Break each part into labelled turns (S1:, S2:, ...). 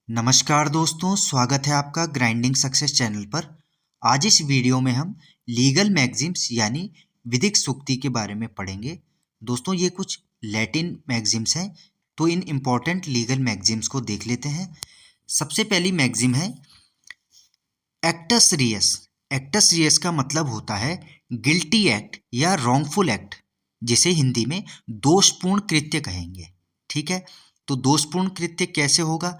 S1: नमस्कार दोस्तों, स्वागत है आपका ग्राइंडिंग सक्सेस चैनल पर। आज इस वीडियो में हम लीगल मैगजीम्स यानी विधिक सूक्ति के बारे में पढ़ेंगे। दोस्तों, ये कुछ लैटिन मैगजीम्स हैं, तो इन इम्पॉर्टेंट लीगल मैगजीम्स को देख लेते हैं। सबसे पहली मैगजीम है एक्टस रियस। एक्टस रियस का मतलब होता है गिल्टी एक्ट या रॉन्गफुल एक्ट, जिसे हिंदी में दोषपूर्ण कृत्य कहेंगे। ठीक है, तो दोषपूर्ण कृत्य कैसे होगा?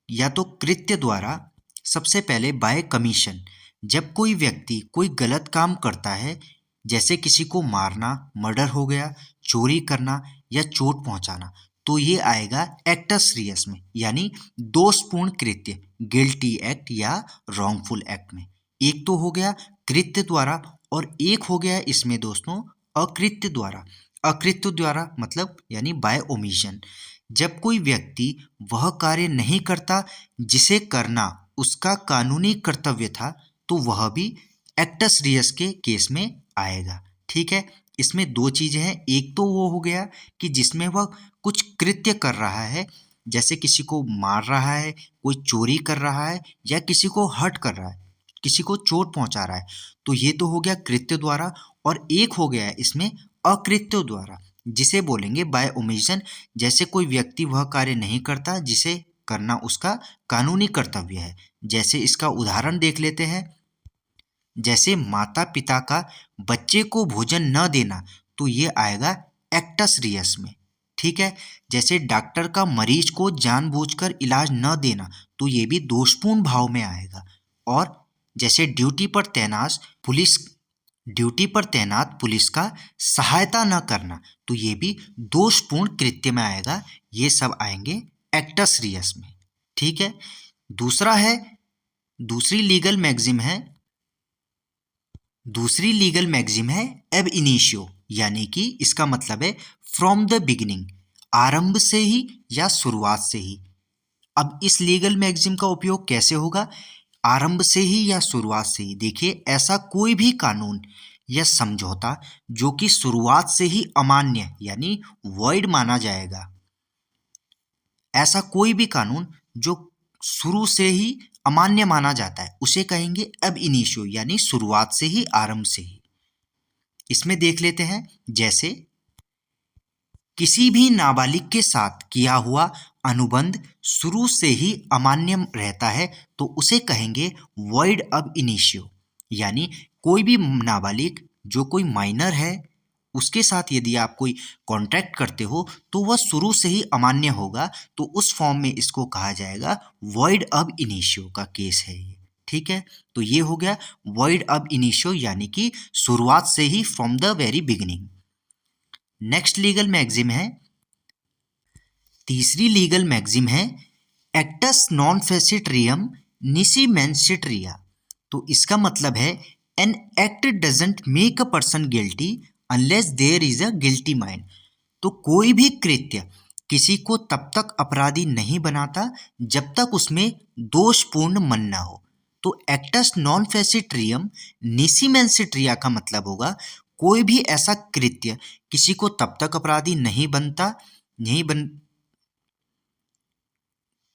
S1: या तो कृत्य द्वारा, सबसे पहले बाय कमीशन। जब कोई व्यक्ति कोई गलत काम करता है, जैसे किसी को मारना, मर्डर हो गया, चोरी करना या चोट पहुंचाना, तो ये आएगा एक्टस रियस में, यानी दोषपूर्ण कृत्य, गिल्टी एक्ट या रॉन्गफुल एक्ट में। एक तो हो गया कृत्य द्वारा और एक हो गया इसमें दोस्तों अकृत्य द्वारा। अकृत्य द्वारा मतलब यानी बाय ओमिशन। जब कोई व्यक्ति वह कार्य नहीं करता जिसे करना उसका कानूनी कर्तव्य था, तो वह भी एक्टस रियस के केस में आएगा। ठीक है, इसमें दो चीजें हैं। एक तो वो हो गया कि जिसमें वह कुछ कृत्य कर रहा है, जैसे किसी को मार रहा है, कोई चोरी कर रहा है या किसी को हर्ट कर रहा है, किसी को चोट पहुंचा रहा है, तो ये तो हो गया कृत्य द्वारा। और एक हो गया है इसमें अकृत्य द्वारा, जिसे बोलेंगे बाय ओमिशन। जैसे कोई व्यक्ति वह कार्य नहीं करता जिसे करना उसका कानूनी कर्तव्य है। जैसे इसका उदाहरण देख लेते हैं, जैसे माता पिता का बच्चे को भोजन न देना, तो ये आएगा एक्टस रियस में। ठीक है, जैसे डॉक्टर का मरीज को जानबूझकर इलाज न देना, तो ये भी दोषपूर्ण भाव में आएगा। और जैसे ड्यूटी पर तैनात पुलिस का सहायता न करना, तो ये भी दोषपूर्ण कृत्य में आएगा। ये सब आएंगे एक्टस रियस में। ठीक है, दूसरी लीगल मैगजिम है एब इनिशियो, यानी कि इसका मतलब है फ्रॉम द बिगिनिंग, आरंभ से ही या शुरुआत से ही। अब इस लीगल मैगजिम का उपयोग कैसे होगा? आरंभ से ही या शुरुआत से ही। देखिए, ऐसा कोई भी कानून या समझौता जो कि शुरुआत से ही अमान्य यानी वॉइड माना जाएगा, ऐसा कोई भी कानून जो शुरू से ही अमान्य माना जाता है, उसे कहेंगे अब इनिशियो, यानी शुरुआत से ही, आरंभ से ही। इसमें देख लेते हैं, जैसे किसी भी नाबालिग के साथ किया हुआ अनुबंध शुरू से ही अमान्य रहता है, तो उसे कहेंगे वॉइड अब इनिशियो। यानी कोई भी नाबालिग, जो कोई माइनर है, उसके साथ यदि आप कोई कॉन्ट्रैक्ट करते हो तो वह शुरू से ही अमान्य होगा, तो उस फॉर्म में इसको कहा जाएगा वॉइड अब इनिशियो का केस है ये। ठीक है, तो ये हो गया वॉइड अब इनिशियो, यानी कि शुरुआत से ही, from the very beginning. Next legal maxim है, तीसरी लीगल मैगजिम है एक्टस नॉन फेसिट्रियम निसी मैंसिट्रिया। तो इसका मतलब है an act doesn't make a person guilty unless there is a guilty mind. तो कोई भी कृत्य किसी को तब तक अपराधी नहीं बनाता जब तक उसमें दोषपूर्ण मन न हो। तो एक्टस नॉन फेसिट्रियम निसी मैंसिट्रिया का मतलब होगा कोई भी ऐसा कृत्य किसी को तब तक अपराधी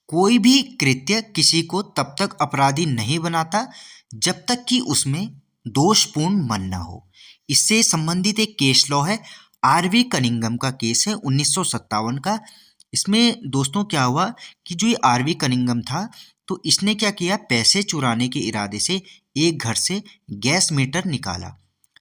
S1: कोई भी कृत्य किसी को तब तक अपराधी नहीं बनाता जब तक कि उसमें दोषपूर्ण मन न हो। इससे संबंधित एक केस लॉ है, आरवी कनिंगम का केस है 1957 का। इसमें दोस्तों क्या हुआ कि जो ये आरवी कनिंगम था, तो इसने क्या किया, पैसे चुराने के इरादे से एक घर से गैस मीटर निकाला,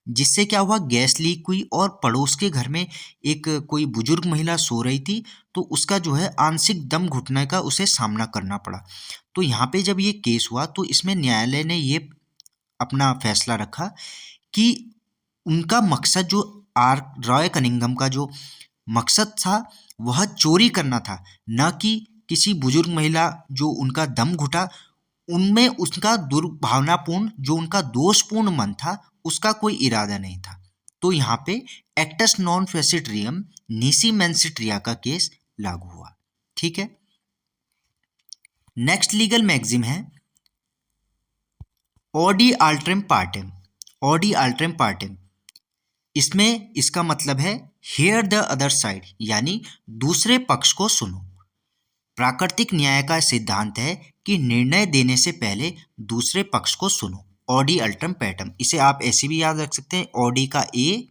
S1: जिससे क्या हुआ, गैस लीक हुई और पड़ोस के घर में एक कोई बुजुर्ग महिला सो रही थी, तो उसका जो है आंशिक दम घुटने का उसे सामना करना पड़ा। तो यहाँ पे जब ये केस हुआ, तो इसमें न्यायालय ने ये अपना फैसला रखा कि उनका मकसद, जो आर रॉय कनिंगम का जो मकसद था, वह चोरी करना था, न कि किसी बुजुर्ग महिला जो उनका दम घुटा उनमें उसका दुर्भावनापूर्ण, जो उनका दोषपूर्ण मन था, उसका कोई इरादा नहीं था। तो यहाँ पे एक्टस नॉन फेसिट्रियम नीसी मैंसिट्रिया का केस लागू हुआ। ठीक है, नेक्स्ट लीगल मैगजिम है ऑडी आल्ट्रेम पार्टेम। ऑडी आल्ट्रेम पार्टेम, इसमें इसका मतलब है हियर द अदर साइड, यानी दूसरे पक्ष को सुनो। प्राकृतिक न्याय का सिद्धांत है कि निर्णय देने से पहले दूसरे पक्ष को सुनो। ऑडी अल्ट्रम पैटर्म, इसे आप ऐसे भी याद रख सकते हैं, ऑडी का ए,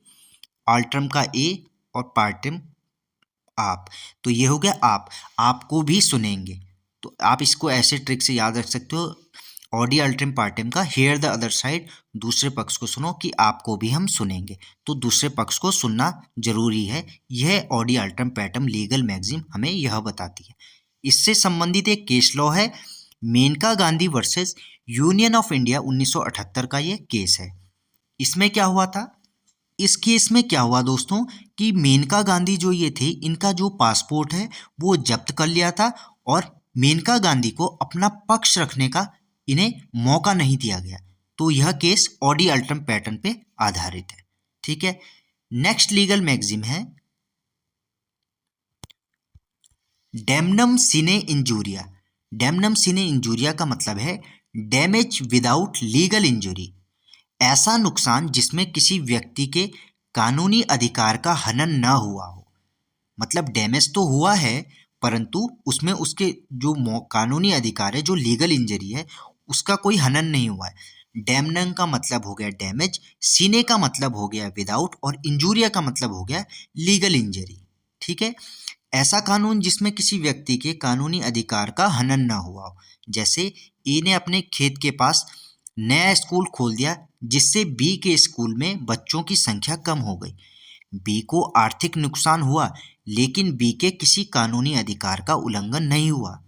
S1: अल्ट्रम का ए और पार्टम आप। तो ये हो गया आप, आपको भी सुनेंगे। तो आप इसको ऐसे ट्रिक से याद रख सकते हो, ऑडी अल्ट्रम पार्टम का हेयर द अदर साइड, दूसरे पक्ष को सुनो कि आपको भी हम सुनेंगे। तो दूसरे पक्ष को सुनना जरूरी है। यह ऑडी अल्ट्रम पैटर्म लीगल मैगजीन हमें यह बताती है। इससे संबंधित एक केस लॉ है, Menaka Gandhi versus union of India 1978 का ये केस है। इसमें क्या हुआ था, इस केस में क्या हुआ दोस्तों कि मेनका गांधी जो ये थे, इनका जो पासपोर्ट है वो जब्त कर लिया था और मेनका गांधी को अपना पक्ष रखने का इन्हें मौका नहीं दिया गया। तो यह केस ऑडी अल्ट्रम पैटर्न पे आधारित है। ठीक है, नेक्स्ट लीगल मैगजीम है डैमनम सिने इंजूरिया। डैमनम सिने इंजूरिया का मतलब है डैमेज विदाउट लीगल इंजरी, ऐसा नुकसान जिसमें किसी व्यक्ति के कानूनी अधिकार का हनन न हुआ हो। मतलब डैमेज तो हुआ है परंतु उसमें उसके जो कानूनी अधिकार है, जो लीगल इंजरी है, उसका कोई हनन नहीं हुआ है। डैमनम का मतलब हो गया डैमेज, सीने का मतलब हो गया विदाउट और इंजूरिया का मतलब हो गया लीगल इंजरी। ठीक है, ऐसा कानून जिसमें किसी व्यक्ति के कानूनी अधिकार का हनन ना हुआ हो। जैसे ए ने अपने खेत के पास नया स्कूल खोल दिया जिससे बी के स्कूल में बच्चों की संख्या कम हो गई। बी को आर्थिक नुकसान हुआ लेकिन बी के किसी कानूनी अधिकार का उल्लंघन नहीं हुआ।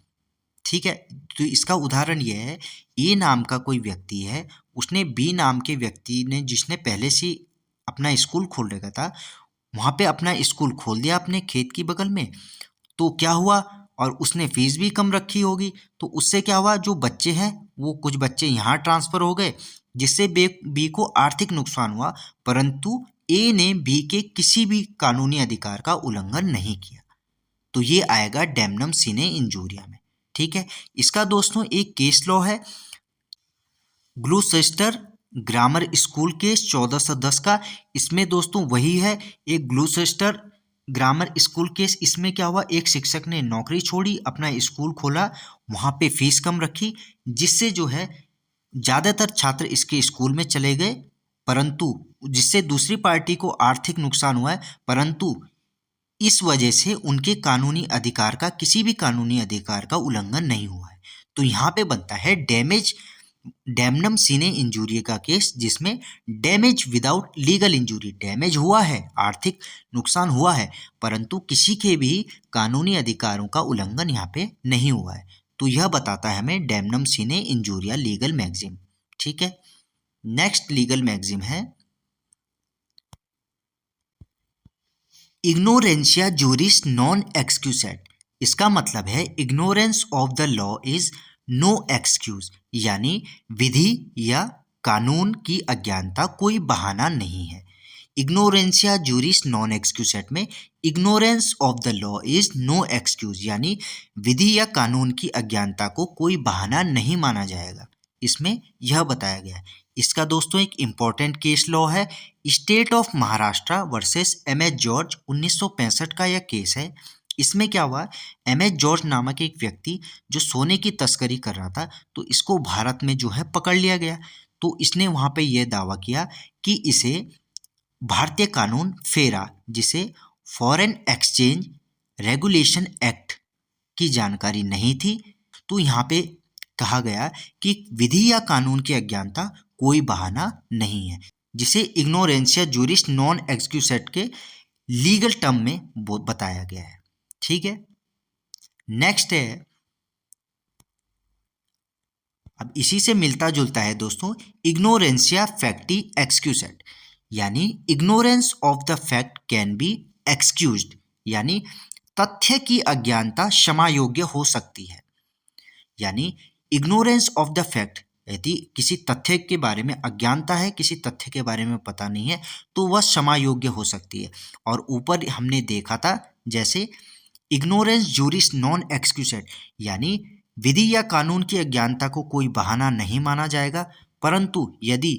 S1: ठीक है, तो इसका उदाहरण यह है, ए नाम का कोई व्यक्ति है, उसने बी नाम के व्यक्ति ने, जिसने पहले से अपना स्कूल खोल रखा था, वहाँ पे अपना स्कूल खोल दिया अपने खेत की बगल में। तो क्या हुआ, और उसने फीस भी कम रखी होगी, तो उससे क्या हुआ, जो बच्चे हैं वो कुछ बच्चे यहाँ ट्रांसफ़र हो गए जिससे बी को आर्थिक नुकसान हुआ, परंतु ए ने बी के किसी भी कानूनी अधिकार का उल्लंघन नहीं किया। तो ये आएगा डैमनम सिने इंजूरिया में। ठीक है, इसका दोस्तों एक केस लॉ है ग्लूसेस्टर ग्रामर स्कूल केस 1410 का। इसमें दोस्तों वही है, एक ग्लूसेस्टर ग्रामर स्कूल केस। इसमें क्या हुआ, एक शिक्षक ने नौकरी छोड़ी, अपना स्कूल खोला, वहाँ पे फीस कम रखी, जिससे जो है ज़्यादातर छात्र इसके स्कूल में चले गए, परंतु जिससे दूसरी पार्टी को आर्थिक नुकसान हुआ है, परंतु इस वजह से उनके कानूनी अधिकार का, किसी भी कानूनी अधिकार का उल्लंघन नहीं हुआ है। तो यहाँ पे बनता है डैमनम सिने इंजूरी का केस, जिसमें damage without legal injury, damage हुआ है, आर्थिक नुकसान हुआ है, परंतु किसी के भी कानूनी अधिकारों का उल्लंघन यहाँ पे नहीं हुआ है। तो यह बताता है हमें डैमनम सिने इंजूरिया लीगल मैगजीम। ठीक है, नेक्स्ट लीगल मैगजीम है इग्नोरेंशिया जूरिस नॉन एक्सक्यूसेट। इसका मतलब है ignorance of the law is no excuse, यानी विधि या कानून की अज्ञानता कोई बहाना नहीं है। इग्नोरेंशिया जूरिस नॉन एक्सक्यूसेट में ignorance of the law is no excuse, यानी विधि या कानून की अज्ञानता को कोई बहाना नहीं माना जाएगा। इसमें यह बताया गया है। इसका दोस्तों एक इम्पॉर्टेंट केस लॉ है state of Maharashtra versus M H George 1965 का यह केस है। इसमें क्या हुआ, एम एच जॉर्ज नामक एक व्यक्ति जो सोने की तस्करी कर रहा था, तो इसको भारत में जो है पकड़ लिया गया। तो इसने वहाँ पे यह दावा किया कि इसे भारतीय कानून फेरा, जिसे फॉरेन एक्सचेंज रेगुलेशन एक्ट की जानकारी नहीं थी। तो यहाँ पे कहा गया कि विधि या कानून की अज्ञानता कोई बहाना नहीं है, जिसे इग्नोरेंशिया जूरिस नॉन एक्सक्यूसेट के लीगल टर्म में बताया गया है। ठीक है, नेक्स्ट है, अब इसी से मिलता जुलता है दोस्तों इग्नोरेंशिया फैक्टी एक्सक्यूसेट, यानी ignorance of the fact can be excused, यानी तथ्य की अज्ञानता क्षमा योग्य हो सकती है। यानी इग्नोरेंस ऑफ द फैक्ट, यदि किसी तथ्य के बारे में अज्ञानता है, किसी तथ्य के बारे में पता नहीं है, तो वह क्षमा योग्य हो सकती है। और ऊपर हमने देखा था जैसे इग्नोरेंस जूरिस नॉन एक्सक्यूसेट, यानी विधि या कानून की अज्ञानता को कोई बहाना नहीं माना जाएगा, परंतु यदि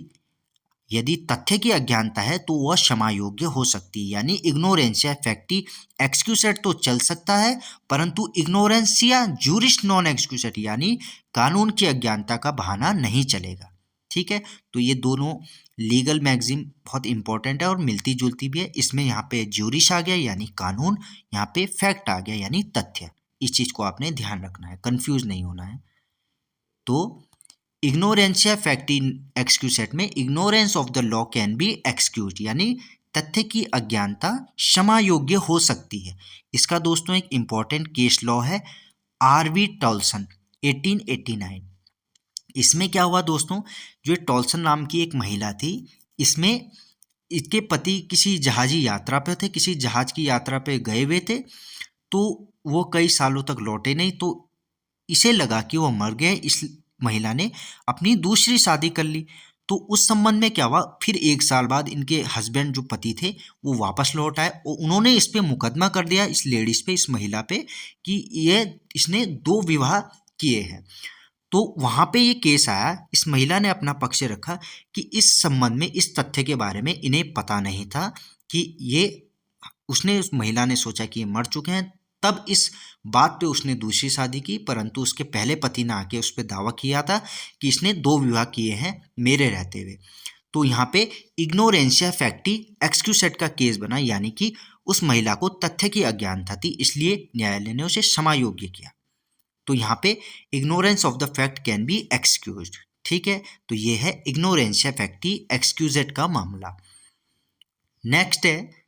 S1: यदि तथ्य की अज्ञानता है तो वह क्षमा योग्य हो सकती है, यानी इग्नोरेंशिया फैक्टी एक्सक्यूसेट तो चल सकता है, परंतु इग्नोरेंशिया जूरिस नॉन एक्सक्यूसेट यानी कानून की अज्ञानता का बहाना नहीं चलेगा। ठीक है, तो ये दोनों लीगल मैगजीम बहुत इंपॉर्टेंट है और मिलती जुलती भी है। इसमें यहाँ पे ज्यूरिश आ गया यानी कानून, यहाँ पे फैक्ट आ गया यानी तथ्य। इस चीज को आपने ध्यान रखना है, कंफ्यूज नहीं होना है। तो इग्नोरेंशिया फैक्टी एक्सक्यूसेट में ignorance of the law can be excuse यानी तथ्य की अज्ञानता क्षमा योग्य हो सकती है। इसका दोस्तों एक इंपॉर्टेंट केस लॉ है आरवी टॉल्सन 1889। इसमें क्या हुआ दोस्तों, जो टॉल्सन नाम की एक महिला थी, इसमें इसके पति किसी जहाजी यात्रा पे थे, किसी जहाज की यात्रा पे गए हुए थे, तो वो कई सालों तक लौटे नहीं, तो इसे लगा कि वो मर गए। इस महिला ने अपनी दूसरी शादी कर ली। तो उस संबंध में क्या हुआ, फिर 1 साल बाद इनके हस्बैंड जो पति थे वो वापस लौट आए और उन्होंने इस पे मुकदमा कर दिया, इस लेडीज पे, इस महिला पे, कि ये इसने 2 विवाह किए हैं। तो वहां पे ये केस आया, इस महिला ने अपना पक्ष रखा कि इस संबंध में, इस तथ्य के बारे में इन्हें पता नहीं था कि ये, उसने, उस महिला ने सोचा कि ये मर चुके हैं, तब इस बात पे उसने दूसरी शादी की, परंतु उसके पहले पति ने आके उस पर दावा किया था कि इसने 2 विवाह किए हैं मेरे रहते हुए। तो यहाँ पे इग्नोरेंशिया फैक्टी एक्सक्यूसेट का केस बना, यानी कि उस महिला को तथ्य की अज्ञानता थी, इसलिए न्यायालय ने उसे क्षमा योग्य किया। तो यहाँ पे ignorance of the fact can be excused. ठीक है, तो ये है इग्नोरेंशिया फैक्टी एक्सक्यूजेट का मामला। नेक्स्ट है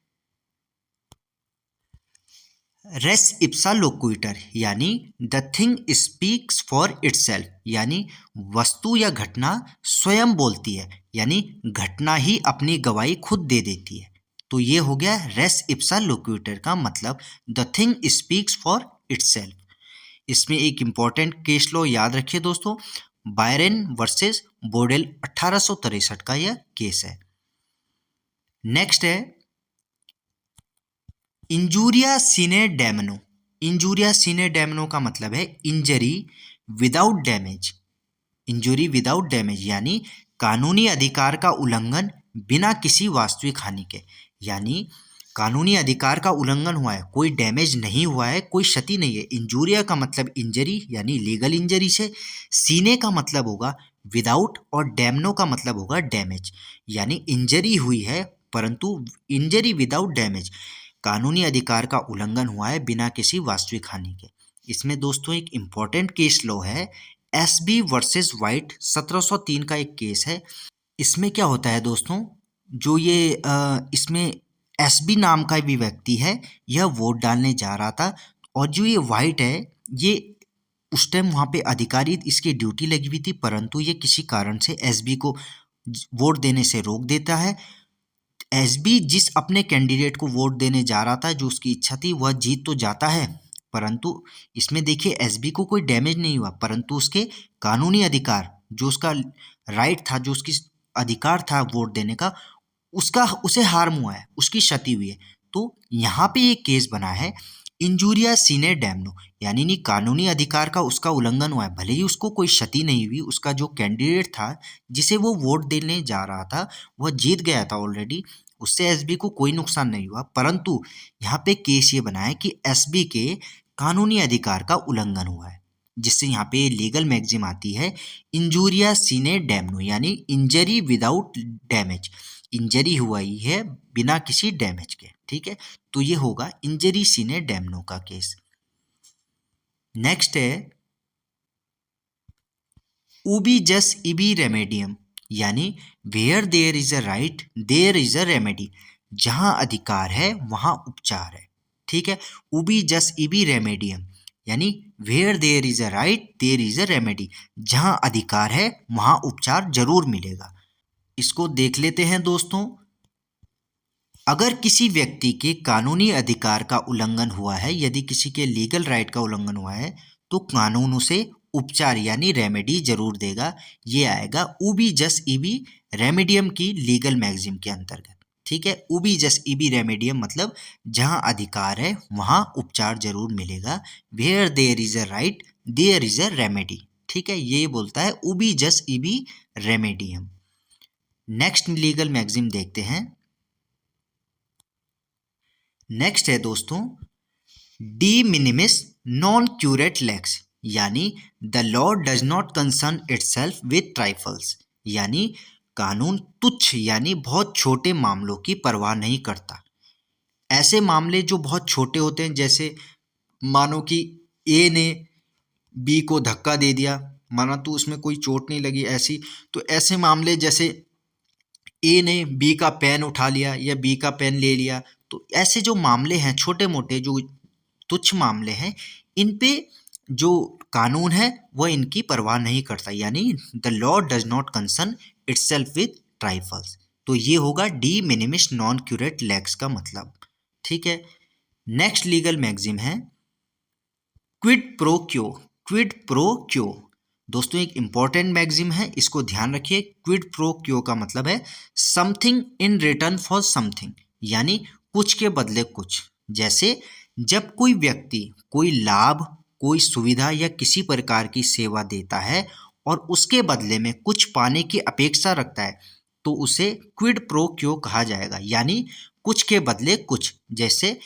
S1: रेस इप्सा लोक्विटर यानी the thing speaks for itself, यानी वस्तु या घटना स्वयं बोलती है, यानी घटना ही अपनी गवाही खुद दे देती है। तो ये हो गया रेस इप्सा लोक्विटर का मतलब, the thing speaks for itself. इसमें एक इंपॉर्टेंट केस लॉ याद रखिए दोस्तों, बायरन वर्सेस बोडेल 1863 का यह केस है। नेक्स्ट है इंजूरिया सीने डैमनो। इंजूरिया सीने डैमनो का मतलब है injury without damage. Injury without damage यानी कानूनी अधिकार का उल्लंघन बिना किसी वास्तविक हानि के, यानी कानूनी अधिकार का उल्लंघन हुआ है, कोई डैमेज नहीं हुआ है, कोई क्षति नहीं है। इंजूरिया का मतलब इंजरी यानी लीगल इंजरी से, सीने का मतलब होगा विदाउट और डैमनो का मतलब होगा डैमेज, यानी इंजरी हुई है परंतु इंजरी विदाउट डैमेज, कानूनी अधिकार का उल्लंघन हुआ है बिना किसी वास्तविक हानि के। इसमें दोस्तों एक इम्पॉर्टेंट केस लॉ है एसबी वर्सेस वाइट 1703 का एक केस है। इसमें क्या होता है दोस्तों, जो ये इसमें एसबी नाम का भी व्यक्ति है, यह वोट डालने जा रहा था, और जो ये वाइट है, ये उस टाइम वहाँ पे अधिकारी, इसकी ड्यूटी लगी हुई थी, परंतु ये किसी कारण से एसबी को वोट देने से रोक देता है। एसबी जिस अपने कैंडिडेट को वोट देने जा रहा था, जो उसकी इच्छा थी, वह जीत तो जाता है, परंतु इसमें देखिए एसबी को कोई डैमेज नहीं हुआ, परंतु उसके कानूनी अधिकार, जो उसका राइट था, जो उसकी अधिकार था वोट देने का, उसका उसे हार्म हुआ है, उसकी क्षति हुई है। तो यहाँ पे ये केस बना है इंजूरिया सीने डैमनो, यानी नहीं कानूनी अधिकार का उसका उल्लंघन हुआ है, भले ही उसको कोई क्षति नहीं हुई, उसका जो कैंडिडेट था जिसे वो वोट देने जा रहा था वह जीत गया था ऑलरेडी, उससे एसबी को कोई नुकसान नहीं हुआ, परंतु यहाँ पे केस ये बना है कि एसबी के कानूनी अधिकार का उल्लंघन हुआ है, जिससे यहाँ पे लीगल मैगजीम आती है इंजूरिया सीने डैमनो, यानी इंजरी विदाउट डैमेज, इंजरी हुआ ही है बिना किसी डैमेज के। ठीक है, तो ये होगा इंजरी सीने डैमनो का केस। नेक्स्ट है उबी जस इबी रेमेडियम, यानी where there is a right there is a remedy, जहां अधिकार है वहां उपचार है। ठीक है, उबी जस इबी रेमेडियम यानी where there is a right there is a remedy, जहां अधिकार है वहां उपचार जरूर मिलेगा। इसको देख लेते हैं दोस्तों। अगर किसी व्यक्ति के कानूनी अधिकार का उल्लंघन हुआ है, यदि किसी के लीगल राइट का उल्लंघन हुआ है, तो कानून उसे उपचार यानी रेमेडी जरूर देगा। ये आएगा उबी जस इबी रेमेडियम की लीगल मैगजीम के अंतर्गत। ठीक है, उबी जस इबी रेमेडियम मतलब जहां अधिकार है वहां उपचार जरूर मिलेगा, where there is a right there is a remedy. ठीक है, ये बोलता है उबी जस इबी रेमेडियम। नेक्स्ट लीगल मैक्सिम देखते हैं। नेक्स्ट है दोस्तों de minimis non curat lex, यानी the law does not concern itself with trifles, यानी कानून तुच्छ यानी बहुत छोटे मामलों की परवाह नहीं करता। ऐसे मामले जो बहुत छोटे होते हैं, जैसे मानो कि ए ने बी को धक्का दे दिया, माना तो उसमें कोई चोट नहीं लगी ऐसी, तो ऐसे मामले जैसे ए ने बी का पेन उठा लिया या बी का पेन ले लिया, तो ऐसे जो मामले हैं छोटे मोटे जो तुच्छ मामले हैं, इन पे जो कानून है वह इनकी परवाह नहीं करता, यानी the law does not concern itself with trifles. तो ये होगा de minimis non curat lex का मतलब। ठीक है, नेक्स्ट लीगल मैक्सिम है quid pro quo. Quid pro quo दोस्तों एक इंपॉर्टेंट मैक्सिम है, इसको ध्यान रखिए। क्विड प्रो क्यो का मतलब है something in return for something, यानी कुछ के बदले कुछ। जैसे जब कोई व्यक्ति कोई लाभ, कोई सुविधा या किसी प्रकार की सेवा देता है और उसके बदले में कुछ पाने की अपेक्षा रखता है, तो उसे क्विड प्रो क्यो कहा जाएगा, यानी कुछ के बदले कुछ। जैसे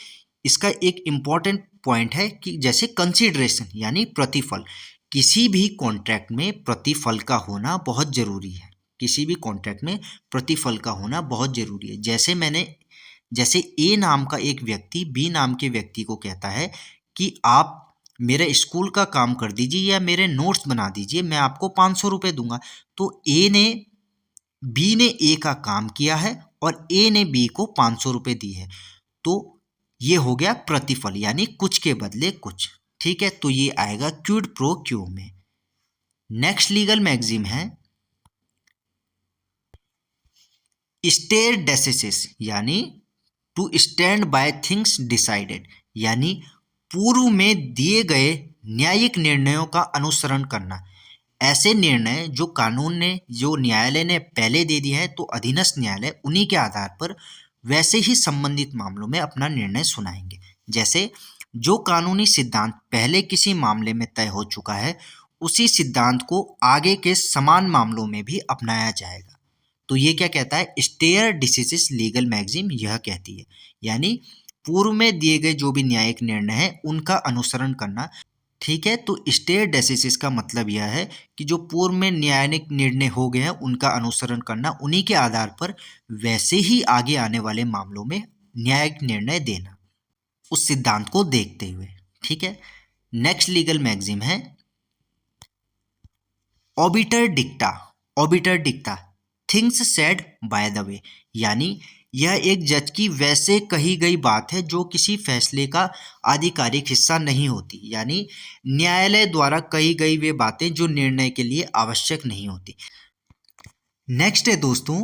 S1: इसका एक इम्पॉर्टेंट पॉइंट है कि जैसे कंसीडरेशन यानी प्रतिफल, किसी भी कॉन्ट्रैक्ट में प्रतिफल का होना बहुत ज़रूरी है। किसी भी कॉन्ट्रैक्ट में प्रतिफल का होना बहुत ज़रूरी है। जैसे ए नाम का एक व्यक्ति बी नाम के व्यक्ति को कहता है कि आप मेरे स्कूल का काम कर दीजिए या मेरे नोट्स बना दीजिए, मैं आपको 500 रुपये दूंगा। तो बी ने ए का काम किया है और ए ने बी को 500 रुपये दी है, तो ये हो गया प्रतिफल, यानी कुछ के बदले कुछ। ठीक है, तो ये आएगा क्विड प्रो क्यो में। नेक्स्ट लीगल मैक्सिम है स्टेर डेसिसिस, यानी to stand by things decided, यानी पूर्व में दिए गए न्यायिक निर्णयों का अनुसरण करना। ऐसे निर्णय जो न्यायालय ने पहले दे दिया है, तो अधीनस्थ न्यायालय उन्हीं के आधार पर वैसे ही संबंधित मामलों में अपना निर्णय सुनाएंगे। जैसे जो कानूनी सिद्धांत पहले किसी मामले में तय हो चुका है, उसी सिद्धांत को आगे के समान मामलों में भी अपनाया जाएगा। तो ये क्या कहता है, स्टेयर डिसिसिस लीगल मैक्सिम यह कहती है, यानी पूर्व में दिए गए जो भी न्यायिक निर्णय है उनका अनुसरण करना। ठीक है, तो स्टेयर डेसिसिस का मतलब यह है कि जो पूर्व में न्यायिक निर्णय हो गए हैं उनका अनुसरण करना, उन्हीं के आधार पर वैसे ही आगे आने वाले मामलों में न्यायिक निर्णय देना उस सिद्धांत को देखते हुए। ठीक है, नेक्स्ट लीगल मैक्सिम है obiter dicta. Obiter dicta things said by the way, यानी यह एक जज की वैसे कही गई बात है जो किसी फैसले का आधिकारिक हिस्सा नहीं होती, यानी न्यायालय द्वारा कही गई वे बातें जो निर्णय के लिए आवश्यक नहीं होती। नेक्स्ट है दोस्तों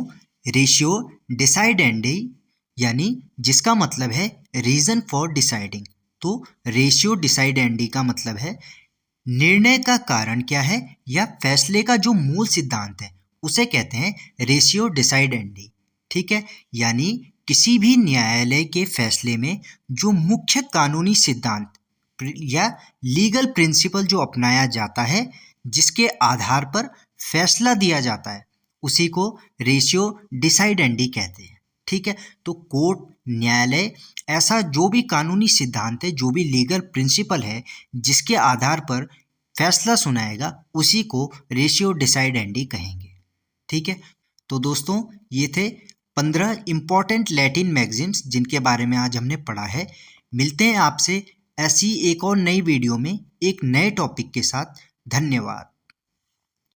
S1: रेशियो डिसाइडेंडी, यानी जिसका मतलब है रीजन फॉर डिसाइडिंग। तो रेशियो डिसाइडेंडी का मतलब है निर्णय का कारण क्या है या फैसले का जो मूल सिद्धांत है उसे कहते हैं रेशियो डिसाइडेंडी। ठीक है, यानी किसी भी न्यायालय के फैसले में जो मुख्य कानूनी सिद्धांत या लीगल प्रिंसिपल जो अपनाया जाता है, जिसके आधार पर फैसला दिया जाता है, उसी को रेशियो डिसाइडेंडी कहते हैं। ठीक है, तो कोर्ट न्यायालय ऐसा जो भी कानूनी सिद्धांत है, जो भी लीगल प्रिंसिपल है, जिसके आधार पर फैसला सुनाएगा, उसी को रेशियो डिसाइडेंडी कहेंगे। ठीक है, तो दोस्तों ये थे 15 इंपॉर्टेंट लैटिन मैक्सिम्स जिनके बारे में आज हमने पढ़ा है। मिलते हैं आपसे ऐसी एक और नई वीडियो में एक नए टॉपिक के साथ। धन्यवाद।